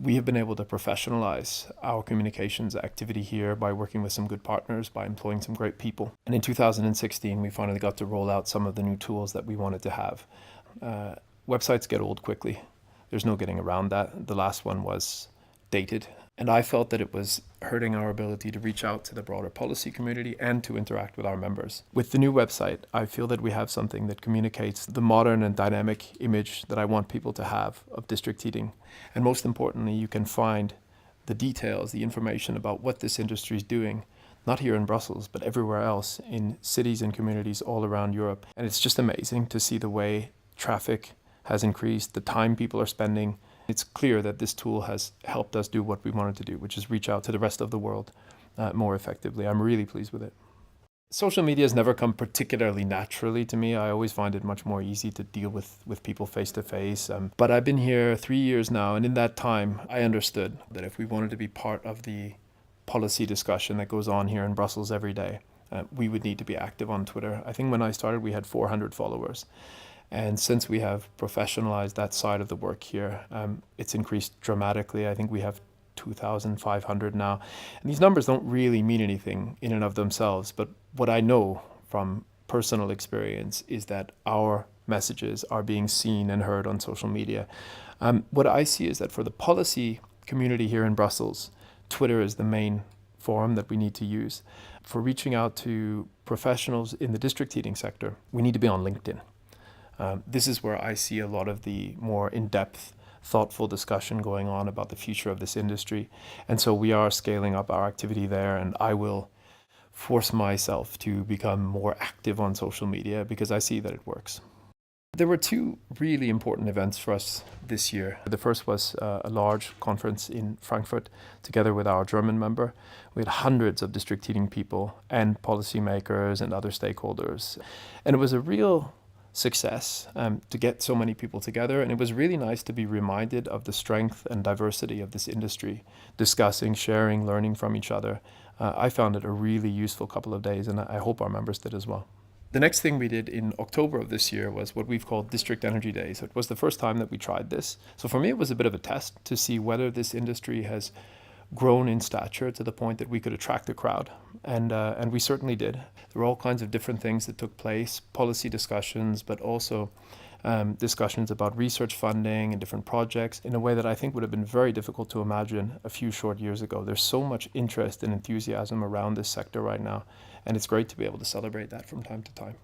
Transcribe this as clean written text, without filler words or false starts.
We have been able to professionalize our communications activity here by working with some good partners, by employing some great people. And in 2016, we finally got to roll out some of the new tools that we wanted to have. Websites get old quickly. There's no getting around that. The last one was dated. And I felt that it was hurting our ability to reach out to the broader policy community and to interact with our members. With the new website, I feel that we have something that communicates the modern and dynamic image that I want people to have of district heating. And most importantly, you can find the details, the information about what this industry is doing, not here in Brussels, but everywhere else in cities and communities all around Europe. And it's just amazing to see the way traffic has increased, the time people are spending. It's clear that this tool has helped us do what we wanted to do, which is reach out to the rest of the world more effectively. I'm really pleased with it. Social media has never come particularly naturally to me. I always find it much more easy to deal with people face to face. But I've been here 3 years now, and in that time, I understood that if we wanted to be part of the policy discussion that goes on here in Brussels every day, we would need to be active on Twitter. I think when I started, we had 400 followers. And since we have professionalized that side of the work here, it's increased dramatically. I think we have 2,500 now. And these numbers don't really mean anything in and of themselves. But what I know from personal experience is that our messages are being seen and heard on social media. What I see is that for the policy community here in Brussels, Twitter is the main forum that we need to use. For reaching out to professionals in the district heating sector, we need to be on LinkedIn. This is where I see a lot of the more in-depth, thoughtful discussion going on about the future of this industry. And so we are scaling up our activity there, and I will force myself to become more active on social media because I see that it works. There were two really important events for us this year. The first was a large conference in Frankfurt together with our German member. We had hundreds of district heating people and policymakers and other stakeholders. And it was a real success to get so many people together, and it was really nice to be reminded of the strength and diversity of this industry, discussing, sharing, learning from each other. I found it a really useful couple of days, and I hope our members did as well. The next thing we did in October of this year was what we've called District Energy Days. It was the first time that we tried this. So for me, it was a bit of a test to see whether this industry has grown in stature to the point that we could attract a crowd. And we certainly did. There were all kinds of different things that took place, policy discussions, but also discussions about research funding and different projects in a way that I think would have been very difficult to imagine a few short years ago. There's so much interest and enthusiasm around this sector right now, and it's great to be able to celebrate that from time to time.